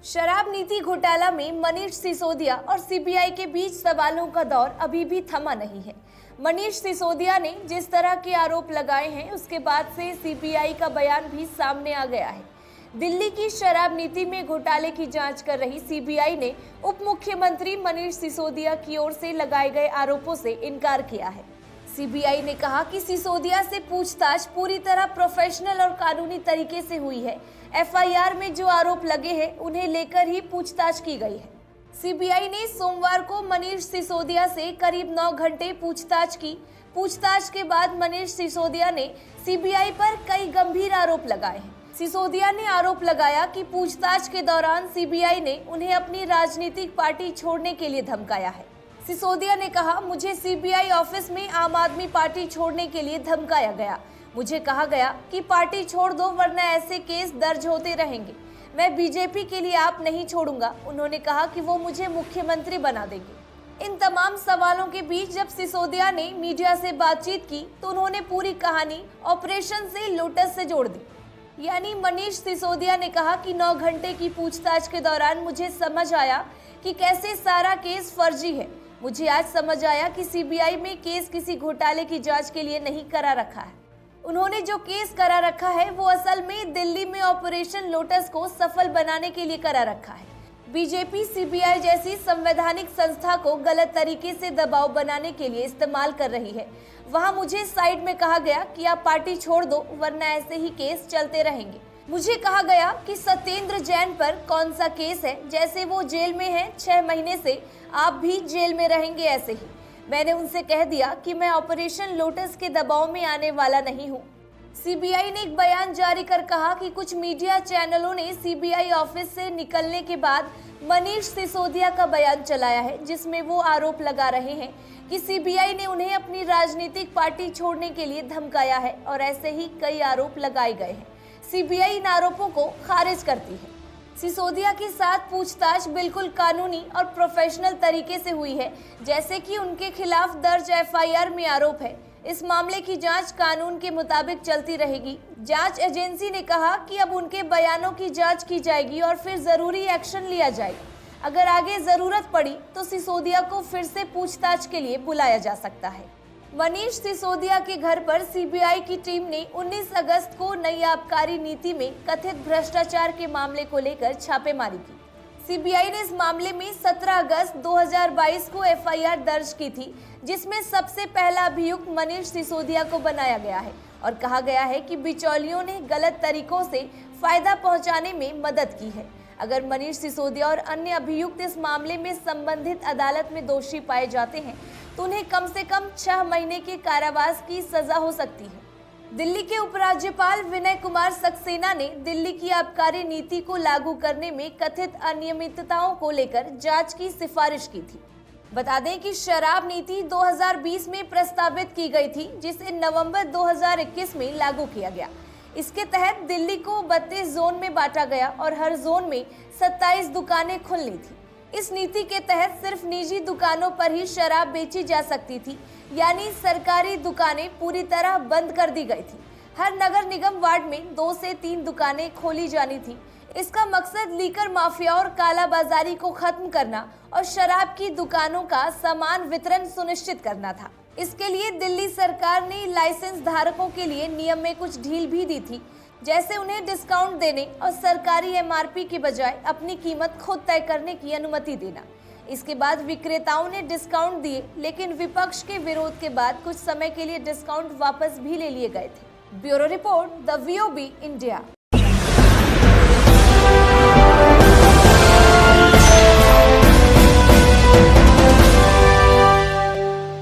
शराब नीति घोटाला में मनीष सिसोदिया और सीबीआई के बीच सवालों का दौर अभी भी थमा नहीं है। मनीष सिसोदिया ने जिस तरह के आरोप लगाए हैं, उसके बाद से सीबीआई का बयान भी सामने आ गया है। दिल्ली की शराब नीति में घोटाले की जांच कर रही सीबीआई ने उप मुख्यमंत्री मनीष सिसोदिया की ओर से लगाए गए आरोपों से इनकार किया है। सीबीआई ने कहा कि सिसोदिया से पूछताछ पूरी तरह प्रोफेशनल और कानूनी तरीके से हुई है। एफआईआर में जो आरोप लगे हैं, उन्हें लेकर ही पूछताछ की गई है। सीबीआई ने सोमवार को मनीष सिसोदिया से करीब 9 घंटे पूछताछ की। पूछताछ के बाद मनीष सिसोदिया ने सीबीआई पर कई गंभीर आरोप लगाए हैं। सिसोदिया ने आरोप लगाया कि पूछताछ के दौरान सीबीआई ने उन्हें अपनी राजनीतिक पार्टी छोड़ने के लिए धमकाया है। सिसोदिया ने कहा, मुझे सीबीआई ऑफिस में आम आदमी पार्टी छोड़ने के लिए धमकाया गया। मुझे कहा गया कि पार्टी छोड़ दो वरना ऐसे केस दर्ज होते रहेंगे। मैं बीजेपी के लिए आप नहीं छोड़ूंगा। उन्होंने कहा कि वो मुझे मुख्यमंत्री बना देंगे। इन तमाम सवालों के बीच जब सिसोदिया ने मीडिया से बातचीत की तो उन्होंने पूरी कहानी ऑपरेशन से लोटस से जोड़ दी। यानी मनीष सिसोदिया ने कहा कि 9 घंटे की पूछताछ के दौरान मुझे समझ आया कि कैसे सारा केस फर्जी है। मुझे आज समझ आया कि सीबीआई में केस किसी घोटाले की जांच के लिए नहीं करा रखा है। उन्होंने जो केस करा रखा है वो असल में दिल्ली में ऑपरेशन लोटस को सफल बनाने के लिए करा रखा है। बीजेपी सीबीआई जैसी संवैधानिक संस्था को गलत तरीके से दबाव बनाने के लिए इस्तेमाल कर रही है। वहां मुझे साइड में कहा गया कि आप पार्टी छोड़ दो वरना ऐसे ही केस चलते रहेंगे। मुझे कहा गया कि सत्येंद्र जैन पर कौन सा केस है, जैसे वो जेल में हैं 6 महीने से, आप भी जेल में रहेंगे ऐसे ही। मैंने उनसे कह दिया कि मैं ऑपरेशन लोटस के दबाव में आने वाला नहीं हूँ। सीबीआई ने एक बयान जारी कर कहा कि कुछ मीडिया चैनलों ने सीबीआई ऑफिस से निकलने के बाद मनीष सिसोदिया का बयान चलाया है, जिसमें वो आरोप लगा रहे हैं कि सीबीआई ने उन्हें अपनी राजनीतिक पार्टी छोड़ने के लिए धमकाया है और ऐसे ही कई आरोप लगाए गए हैं। सीबीआई इन आरोपों को खारिज करती है। सिसोदिया के साथ पूछताछ बिल्कुल कानूनी और प्रोफेशनल तरीके से हुई है, जैसे कि उनके खिलाफ दर्ज एफआईआर में आरोप है। इस मामले की जांच कानून के मुताबिक चलती रहेगी। जांच एजेंसी ने कहा कि अब उनके बयानों की जांच की जाएगी और फिर जरूरी एक्शन लिया जाएगा। अगर आगे जरूरत पड़ी तो सिसोदिया को फिर से पूछताछ के लिए बुलाया जा सकता है। मनीष सिसोदिया के घर पर सीबीआई की टीम ने 19 अगस्त को नई आबकारी नीति में कथित भ्रष्टाचार के मामले को लेकर छापेमारी की। सीबीआई ने इस मामले में 17 अगस्त 2022 को एफआईआर दर्ज की थी, जिसमें सबसे पहला अभियुक्त मनीष सिसोदिया को बनाया गया है और कहा गया है कि बिचौलियों ने गलत तरीकों से फायदा पहुंचाने में मदद की है। अगर मनीष सिसोदिया और अन्य अभियुक्त इस मामले में संबंधित अदालत में दोषी पाए जाते हैं तो उन्हें कम से कम 6 महीने के कारावास की सजा हो सकती है। दिल्ली के उपराज्यपाल विनय कुमार सक्सेना ने दिल्ली की आबकारी नीति को लागू करने में कथित अनियमितताओं को लेकर जांच की सिफारिश की थी। बता दें कि शराब नीति 2020 में प्रस्तावित की गई थी, जिसे नवंबर 2021 में लागू किया गया। इसके तहत दिल्ली को 32 जोन में बांटा गया और हर जोन में 27 दुकानें खुलनी थी। इस नीति के तहत सिर्फ निजी दुकानों पर ही शराब बेची जा सकती थी, यानी सरकारी दुकानें पूरी तरह बंद कर दी गई थी। हर नगर निगम वार्ड में 2 से 3 दुकानें खोली जानी थी। इसका मकसद लीकर माफिया और कालाबाजारी को खत्म करना और शराब की दुकानों का समान वितरण सुनिश्चित करना था। इसके लिए दिल्ली सरकार ने लाइसेंस धारकों के लिए नियम में कुछ ढील भी दी थी, जैसे उन्हें डिस्काउंट देने और सरकारी एमआरपी के बजाय अपनी कीमत खुद तय करने की अनुमति देना। इसके बाद विक्रेताओं ने डिस्काउंट दिए, लेकिन विपक्ष के विरोध के बाद कुछ समय के लिए डिस्काउंट वापस भी ले लिए गए थे। Bureau report, the VOB India.